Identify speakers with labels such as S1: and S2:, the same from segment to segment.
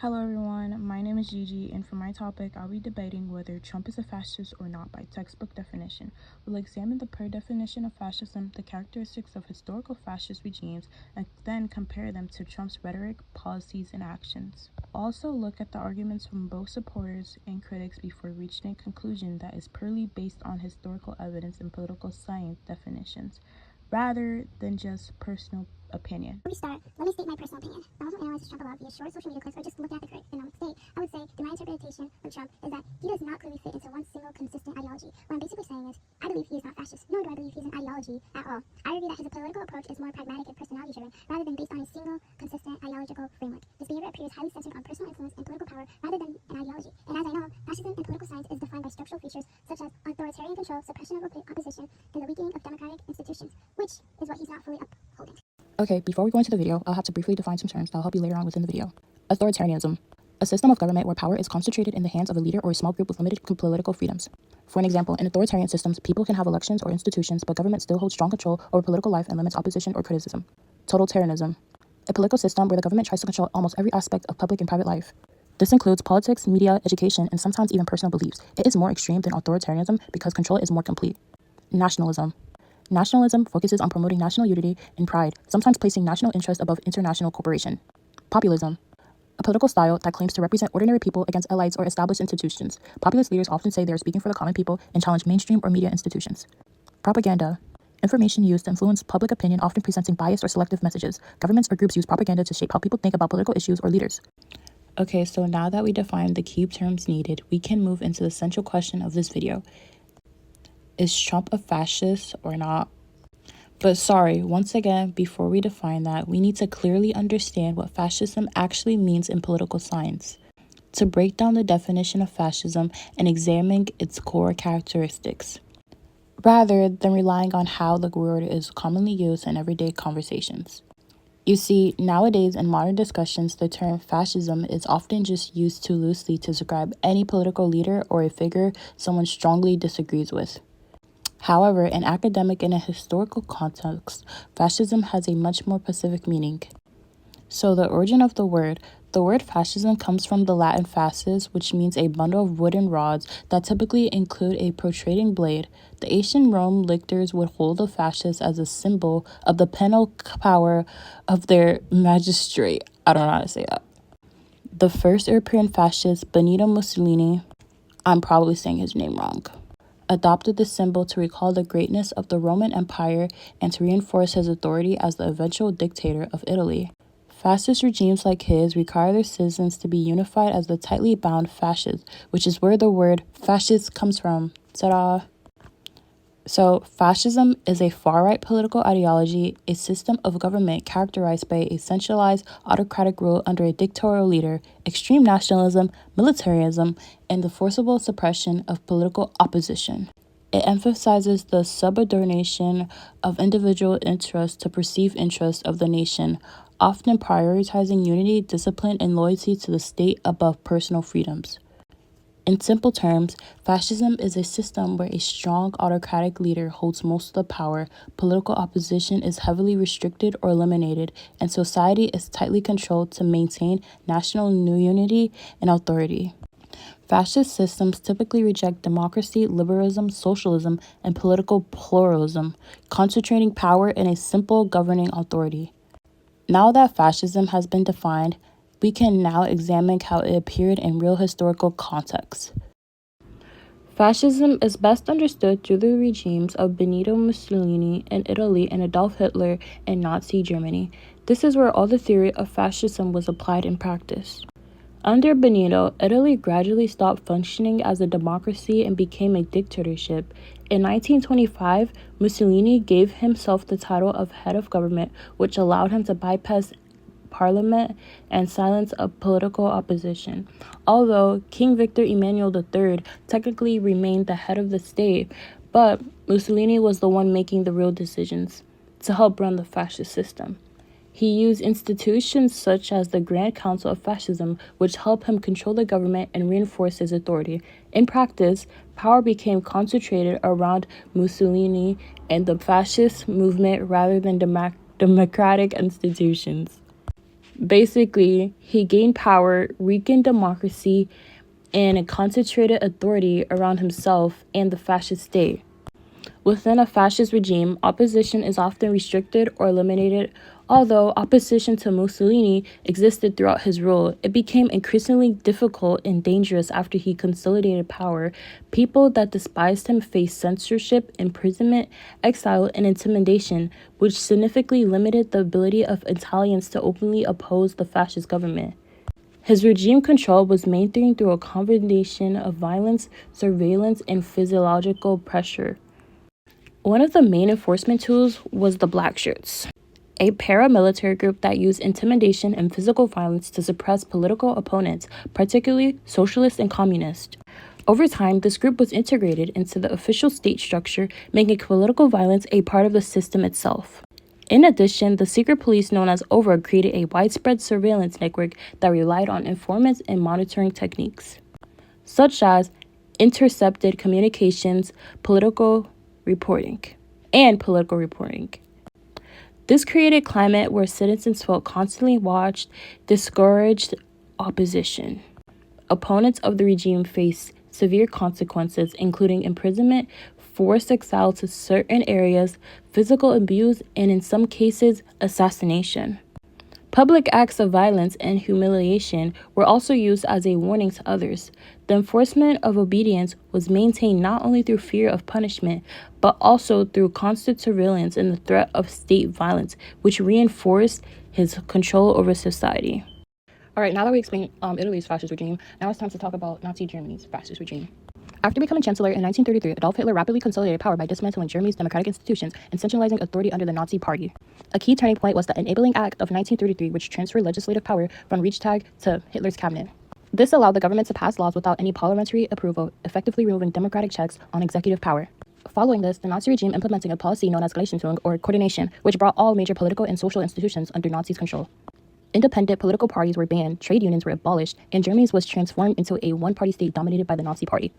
S1: Hello everyone, my name is Gigi, and for my topic, I'll be debating whether Trump is a fascist or not by textbook definition. We'll examine the per definition of fascism, the characteristics of historical fascist regimes, and then compare them to Trump's rhetoric, policies, and actions. Also look at the arguments from both supporters and critics before reaching a conclusion that is purely based on historical evidence and political science definitions, rather than just personal opinion.
S2: Before we start, let me state my personal opinion. Those who analyze Trump a lot via short social media clips or just look at the critic and I would say that my interpretation of Trump is that he does not clearly fit into one single consistent ideology. What I'm basically saying is, I believe he is not fascist, nor do I believe he is an ideology at all. I argue that his political approach is more pragmatic and personality driven, rather than based on a single consistent ideological framework. His behavior appears highly centered on personal influence and political power rather than an ideology. And as I know, fascism in political science is defined by structural features such as authoritarian control, suppression of opposition, and the weakening of democratic institutions, which is what he's not fully upholding.
S3: Okay, before we go into the video, I'll have to briefly define some terms that will help you later on within the video. Authoritarianism, a system of government where power is concentrated in the hands of a leader or a small group with limited political freedoms. For an example, in authoritarian systems, people can have elections or institutions, but government still holds strong control over political life and limits opposition or criticism. Totalitarianism, a political system where the government tries to control almost every aspect of public and private life. This includes politics, media, education, and sometimes even personal beliefs. It is more extreme than authoritarianism because control is more complete. Nationalism. Nationalism focuses on promoting national unity and pride, sometimes placing national interest above international cooperation. Populism, a political style that claims to represent ordinary people against elites or established institutions. Populist leaders often say they are speaking for the common people and challenge mainstream or media institutions. Propaganda, information used to influence public opinion, often presenting biased or selective messages. Governments or groups use propaganda to shape how people think about political issues or leaders. Okay, so now that we defined the key terms needed, we can move into the central question of this video. Is Trump a fascist or not? But sorry, once again, before we define that, we need to clearly understand what fascism actually means in political science. To break down the definition of fascism and examine its core characteristics, rather than relying on how the word is commonly used in everyday conversations. You see, nowadays in modern discussions, the term fascism is often just used too loosely to describe any political leader or a figure someone strongly disagrees with. However, in academic and a historical context, fascism has a much more specific meaning. So the origin of the word fascism comes from the Latin fascis, which means a bundle of wooden rods that typically include a protruding blade. The ancient Rome lictors would hold the fasces as a symbol of the penal power of their magistrate. I don't know how to say that. The first European fascist, Benito Mussolini, I'm probably saying his name wrong, adopted the symbol to recall the greatness of the Roman Empire and to reinforce his authority as the eventual dictator of Italy. Fascist regimes like his require their citizens to be unified as the tightly bound fascists, which is where the word fascist comes from. Ta-da! So, fascism is a far-right political ideology, a system of government characterized by a centralized autocratic rule under a dictatorial leader, extreme nationalism, militarism, and the forcible suppression of political opposition. It emphasizes the subordination of individual interests to perceived interests of the nation, often prioritizing unity, discipline, and loyalty to the state above personal freedoms. In simple terms, fascism is a system where a strong autocratic leader holds most of the power, political opposition is heavily restricted or eliminated, and society is tightly controlled to maintain national unity and authority. Fascist systems typically reject democracy, liberalism, socialism, and political pluralism, concentrating power in a simple governing authority. Now that fascism has been defined, we can now examine how it appeared in real historical contexts. Fascism is best understood through the regimes of Benito Mussolini in Italy and Adolf Hitler in Nazi Germany. This is where all the theory of fascism was applied in practice. Under Benito, Italy gradually stopped functioning as a democracy and became a dictatorship. In 1925, Mussolini gave himself the title of head of government, which allowed him to bypass parliament and silence political opposition. Although King Victor Emmanuel III technically remained the head of the state, but Mussolini was the one making the real decisions to help run the fascist system. He used institutions such as the Grand Council of Fascism, which helped him control the government and reinforce his authority. In practice, power became concentrated around Mussolini and the fascist movement rather than democratic institutions. Basically, he gained power, weakened democracy, and concentrated authority around himself and the fascist state. Within a fascist regime, opposition is often restricted or eliminated. Although opposition to Mussolini existed throughout his rule, it became increasingly difficult and dangerous after he consolidated power. People that despised him faced censorship, imprisonment, exile, and intimidation, which significantly limited the ability of Italians to openly oppose the fascist government. His regime control was maintained through a combination of violence, surveillance, and physiological pressure. One of the main enforcement tools was the Black Shirts, a paramilitary group that used intimidation and physical violence to suppress political opponents, particularly socialists and communists. Over time, this group was integrated into the official state structure, making political violence a part of the system itself. In addition, the secret police known as OVRA created a widespread surveillance network that relied on informants and monitoring techniques, such as intercepted communications, political reporting. This created a climate where citizens felt constantly watched, discouraged opposition. Opponents of the regime faced severe consequences, including imprisonment, forced exile to certain areas, physical abuse, and in some cases, assassination. Public acts of violence and humiliation were also used as a warning to others. The enforcement of obedience was maintained not only through fear of punishment, but also through constant surveillance and the threat of state violence, which reinforced his control over society. All right, now that we explained Italy's fascist regime, now it's time to talk about Nazi Germany's fascist regime. After becoming chancellor in 1933, Adolf Hitler rapidly consolidated power by dismantling Germany's democratic institutions and centralizing authority under the Nazi Party. A key turning point was the Enabling Act of 1933, which transferred legislative power from Reichstag to Hitler's cabinet. This allowed the government to pass laws without any parliamentary approval, effectively removing democratic checks on executive power. Following this, the Nazi regime implemented a policy known as Gleichschaltung, or coordination, which brought all major political and social institutions under Nazis' control. Independent political parties were banned, trade unions were abolished, and Germany was transformed into a one-party state dominated by the Nazi Party.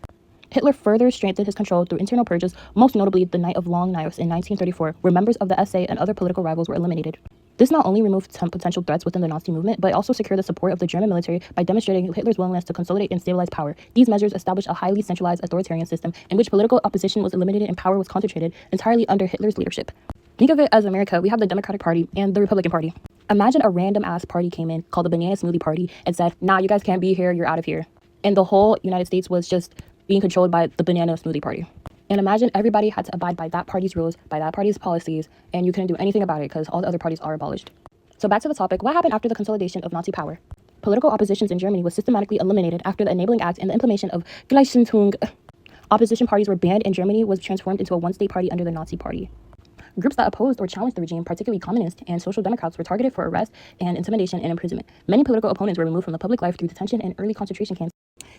S3: Hitler further strengthened his control through internal purges, most notably the Night of Long Knives in 1934, where members of the SA and other political rivals were eliminated. This not only removed some potential threats within the Nazi movement, but also secured the support of the German military by demonstrating Hitler's willingness to consolidate and stabilize power. These measures established a highly centralized authoritarian system in which political opposition was eliminated and power was concentrated entirely under Hitler's leadership. Think of it as America. We have the Democratic Party and the Republican Party. Imagine a random-ass party came in called the Banana Smoothie Party and said, nah, you guys can't be here, you're out of here. And the whole United States was just being controlled by the Banana Smoothie Party. And imagine everybody had to abide by that party's rules, by that party's policies, and you couldn't do anything about it because all the other parties are abolished. So back to the topic, what happened after the consolidation of Nazi power? Political oppositions in Germany was systematically eliminated after the Enabling Act and the implementation of Gleichschaltung. Opposition parties were banned and Germany was transformed into a one-state party under the Nazi Party. Groups that opposed or challenged the regime, particularly communists and social democrats, were targeted for arrest and intimidation and imprisonment. Many political opponents were removed from the public life through detention and early concentration camps.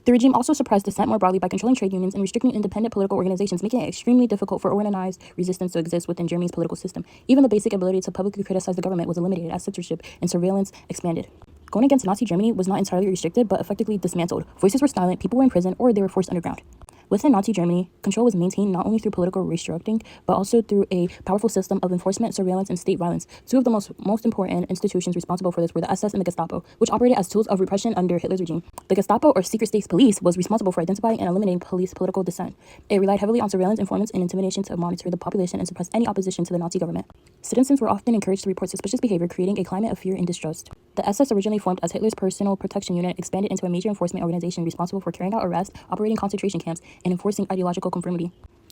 S3: The regime also suppressed dissent more broadly by controlling trade unions and restricting independent political organizations, making it extremely difficult for organized resistance to exist within Germany's political system. Even the basic ability to publicly criticize the government was eliminated as censorship and surveillance expanded. Going against Nazi Germany was not entirely restricted, but effectively dismantled. Voices were silent, people were in prison, or they were forced underground. Within Nazi Germany, control was maintained not only through political restructuring, but also through a powerful system of enforcement, surveillance, and state violence. Two of the most important institutions responsible for this were the SS and the Gestapo, which operated as tools of repression under Hitler's regime. The Gestapo, or secret states police, was responsible for identifying and eliminating political dissent. It relied heavily on surveillance, informants, and intimidation to monitor the population and suppress any opposition to the Nazi government. Citizens were often encouraged to report suspicious behavior, creating a climate of fear and distrust. The SS, originally formed as Hitler's personal protection unit, expanded into a major enforcement organization responsible for carrying out arrests, operating concentration camps, and enforcing ideological conformity.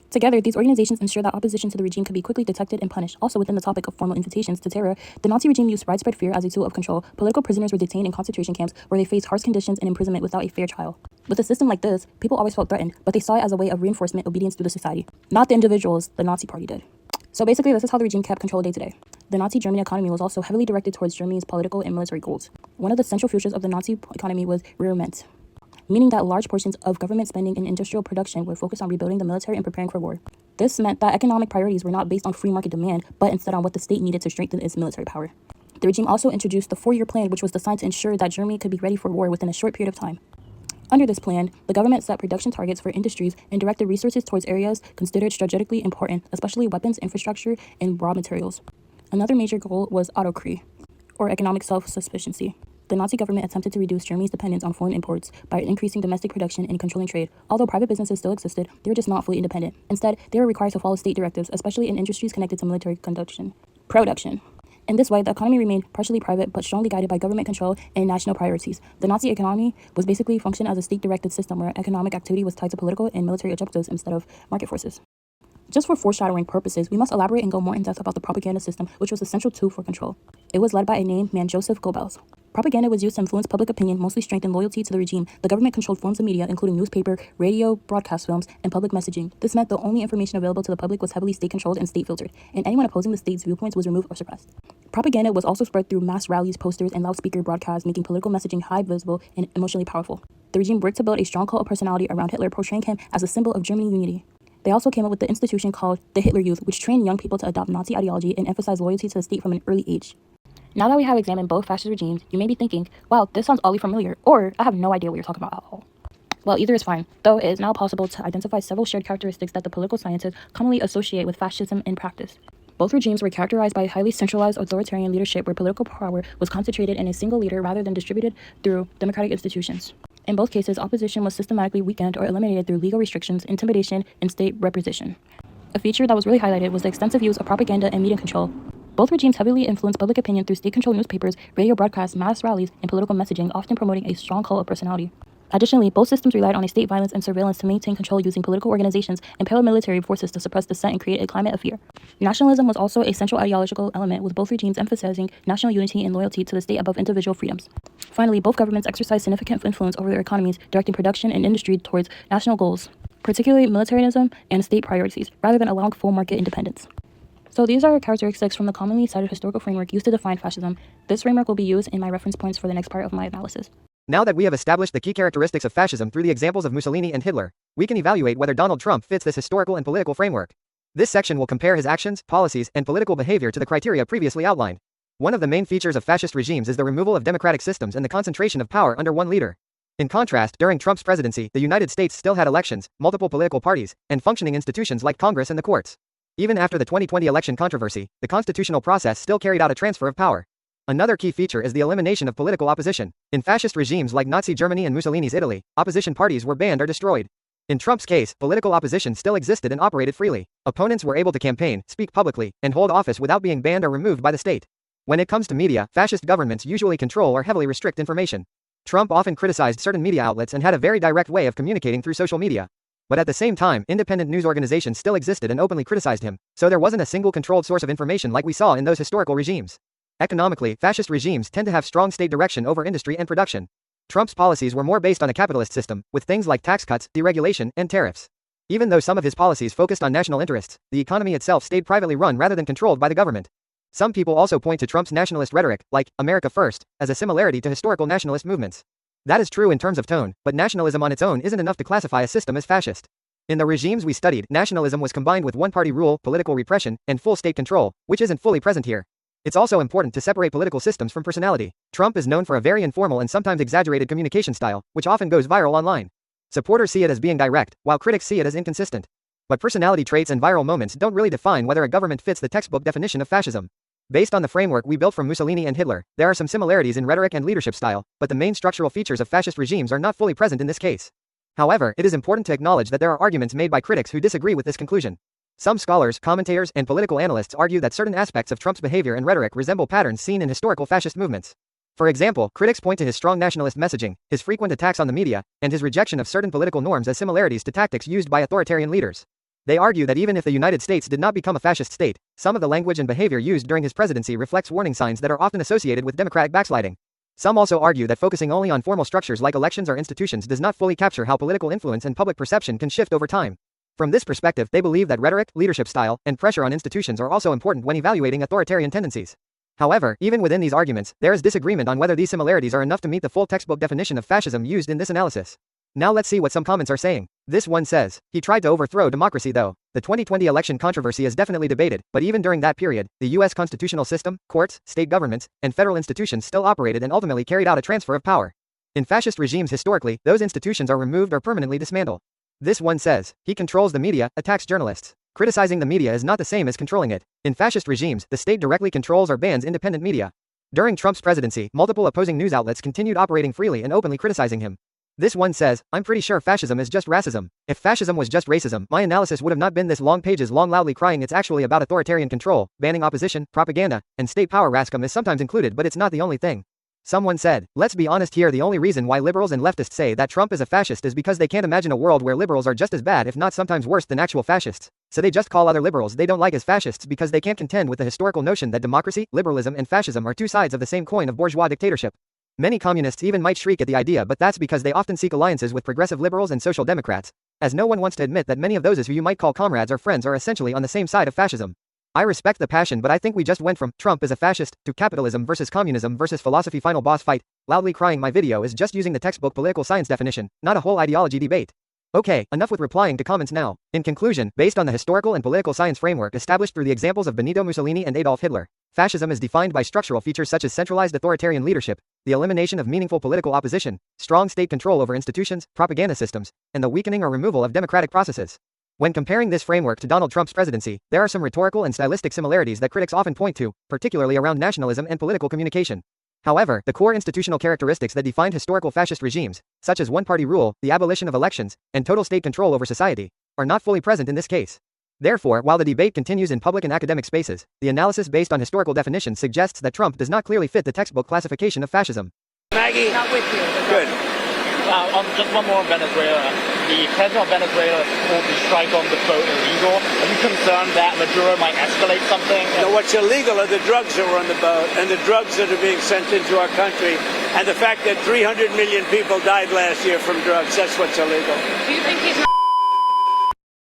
S3: Together, these organizations ensured that opposition to the regime could be quickly detected and punished. Also, within the topic of formal invitations to terror, the Nazi regime used widespread fear as a tool of control. Political prisoners were detained in concentration camps where they faced harsh conditions and imprisonment without a fair trial. With a system like this, people always felt threatened, but they saw it as a way of reinforcement obedience to the society. Not the individuals the Nazi Party did. So basically, this is how the regime kept control day to day. The Nazi German economy was also heavily directed towards Germany's political and military goals. One of the central features of the Nazi economy was rearmament, meaning that large portions of government spending and industrial production were focused on rebuilding the military and preparing for war. This meant that economic priorities were not based on free market demand, but instead on what the state needed to strengthen its military power. The regime also introduced the 4-year plan, which was designed to ensure that Germany could be ready for war within a short period of time. Under this plan, the government set production targets for industries and directed resources towards areas considered strategically important, especially weapons, infrastructure, and raw materials. Another major goal was autocracy, or economic self-sufficiency. The Nazi government attempted to reduce Germany's dependence on foreign imports by increasing domestic production and controlling trade. Although private businesses still existed, they were just not fully independent. Instead, they were required to follow state directives, especially in industries connected to military production. In this way, the economy remained partially private but strongly guided by government control and national priorities. The Nazi economy was basically functioned as a state-directed system where economic activity was tied to political and military objectives instead of market forces. Just for foreshadowing purposes, we must elaborate and go more in depth about the propaganda system, which was a central tool for control. It was led by a named man, Joseph Goebbels. Propaganda was used to influence public opinion, mostly strengthen loyalty to the regime. The government controlled forms of media, including newspaper, radio, broadcast films, and public messaging. This meant the only information available to the public was heavily state-controlled and state-filtered, and anyone opposing the state's viewpoints was removed or suppressed. Propaganda was also spread through mass rallies, posters, and loudspeaker broadcasts, making political messaging high visible and emotionally powerful. The regime worked to build a strong cult of personality around Hitler, portraying him as a symbol of German unity. They also came up with the institution called the Hitler Youth, which trained young people to adopt Nazi ideology and emphasize loyalty to the state from an early age. Now that we have examined both fascist regimes, you may be thinking, wow, this sounds oddly familiar, or I have no idea what you're talking about at all. Well, either is fine, though it is now possible to identify several shared characteristics that the political sciences commonly associate with fascism in practice. Both regimes were characterized by highly centralized authoritarian leadership where political power was concentrated in a single leader rather than distributed through democratic institutions. In both cases, opposition was systematically weakened or eliminated through legal restrictions, intimidation, and state repression. A feature that was really highlighted was the extensive use of propaganda and media control. Both regimes heavily influenced public opinion through state-controlled newspapers, radio broadcasts, mass rallies, and political messaging, often promoting a strong cult of personality. Additionally, both systems relied on a state violence and surveillance to maintain control using political organizations and paramilitary forces to suppress dissent and create a climate of fear. Nationalism was also a central ideological element, with both regimes emphasizing national unity and loyalty to the state above individual freedoms. Finally, both governments exercised significant influence over their economies, directing production and industry towards national goals, particularly militarism and state priorities, rather than allowing full market independence. So these are characteristics from the commonly cited historical framework used to define fascism. This framework will be used in my reference points for the next part of my analysis.
S4: Now that we have established the key characteristics of fascism through the examples of Mussolini and Hitler, we can evaluate whether Donald Trump fits this historical and political framework. This section will compare his actions, policies, and political behavior to the criteria previously outlined. One of the main features of fascist regimes is the removal of democratic systems and the concentration of power under one leader. In contrast, during Trump's presidency, the United States still had elections, multiple political parties, and functioning institutions like Congress and the courts. Even after the 2020 election controversy, the constitutional process still carried out a transfer of power. Another key feature is the elimination of political opposition. In fascist regimes like Nazi Germany and Mussolini's Italy, opposition parties were banned or destroyed. In Trump's case, political opposition still existed and operated freely. Opponents were able to campaign, speak publicly, and hold office without being banned or removed by the state. When it comes to media, fascist governments usually control or heavily restrict information. Trump often criticized certain media outlets and had a very direct way of communicating through social media. But at the same time, independent news organizations still existed and openly criticized him, so there wasn't a single controlled source of information like we saw in those historical regimes. Economically, fascist regimes tend to have strong state direction over industry and production. Trump's policies were more based on a capitalist system, with things like tax cuts, deregulation, and tariffs. Even though some of his policies focused on national interests, the economy itself stayed privately run rather than controlled by the government. Some people also point to Trump's nationalist rhetoric, like America First, as a similarity to historical nationalist movements. That is true in terms of tone, but nationalism on its own isn't enough to classify a system as fascist. In the regimes we studied, nationalism was combined with one-party rule, political repression, and full state control, which isn't fully present here. It's also important to separate political systems from personality. Trump is known for a very informal and sometimes exaggerated communication style, which often goes viral online. Supporters see it as being direct, while critics see it as inconsistent. But personality traits and viral moments don't really define whether a government fits the textbook definition of fascism. Based on the framework we built from Mussolini and Hitler, there are some similarities in rhetoric and leadership style, but the main structural features of fascist regimes are not fully present in this case. However, it is important to acknowledge that there are arguments made by critics who disagree with this conclusion. Some scholars, commentators, and political analysts argue that certain aspects of Trump's behavior and rhetoric resemble patterns seen in historical fascist movements. For example, critics point to his strong nationalist messaging, his frequent attacks on the media, and his rejection of certain political norms as similarities to tactics used by authoritarian leaders. They argue that even if the United States did not become a fascist state, some of the language and behavior used during his presidency reflects warning signs that are often associated with democratic backsliding. Some also argue that focusing only on formal structures like elections or institutions does not fully capture how political influence and public perception can shift over time. From this perspective, they believe that rhetoric, leadership style, and pressure on institutions are also important when evaluating authoritarian tendencies. However, even within these arguments, there is disagreement on whether these similarities are enough to meet the full textbook definition of fascism used in this analysis. Now let's see what some comments are saying. This one says, he tried to overthrow democracy though. The 2020 election controversy is definitely debated, but even during that period, the US constitutional system, courts, state governments, and federal institutions still operated and ultimately carried out a transfer of power. In fascist regimes historically, those institutions are removed or permanently dismantled. This one says, he controls the media, attacks journalists. Criticizing the media is not the same as controlling it. In fascist regimes, the state directly controls or bans independent media. During Trump's presidency, multiple opposing news outlets continued operating freely and openly criticizing him. This one says, "I'm pretty sure fascism is just racism. If fascism was just racism, my analysis would have not been this long pages long loudly crying it's actually about authoritarian control, banning opposition, propaganda, and state power. Rascom is sometimes included but it's not the only thing." Someone said, "Let's be honest here, the only reason why liberals and leftists say that Trump is a fascist is because they can't imagine a world where liberals are just as bad if not sometimes worse than actual fascists. So they just call other liberals they don't like as fascists because they can't contend with the historical notion that democracy, liberalism and fascism are two sides of the same coin of bourgeois dictatorship." Many communists even might shriek at the idea, but that's because they often seek alliances with progressive liberals and social democrats, as no one wants to admit that many of those who you might call comrades or friends are essentially on the same side of fascism. I respect the passion, but I think we just went from Trump is a fascist to capitalism versus communism versus philosophy final boss fight. Loudly crying my video is just using the textbook political science definition, not a whole ideology debate. Okay, enough with replying to comments now. In conclusion, based on the historical and political science framework established through the examples of Benito Mussolini and Adolf Hitler, fascism is defined by structural features such as centralized authoritarian leadership, the elimination of meaningful political opposition, strong state control over institutions, propaganda systems, and the weakening or removal of democratic processes. When comparing this framework to Donald Trump's presidency, there are some rhetorical and stylistic similarities that critics often point to, particularly around nationalism and political communication. However, the core institutional characteristics that defined historical fascist regimes, such as one-party rule, the abolition of elections, and total state control over society, are not fully present in this case. Therefore, while the debate continues in public and academic spaces, the analysis based on historical definitions suggests that Trump does not clearly fit the textbook classification of fascism.
S5: Maggie?
S6: Not with you.
S5: Good.
S6: Just one more on Venezuela. The president of Venezuela called the strike on the boat illegal. Are you concerned that Maduro might escalate something?
S5: No, what's illegal are the drugs that were on the boat and the drugs that are being sent into our country and the fact that 300 million people died last year from drugs. That's what's illegal.
S6: Do you think he's not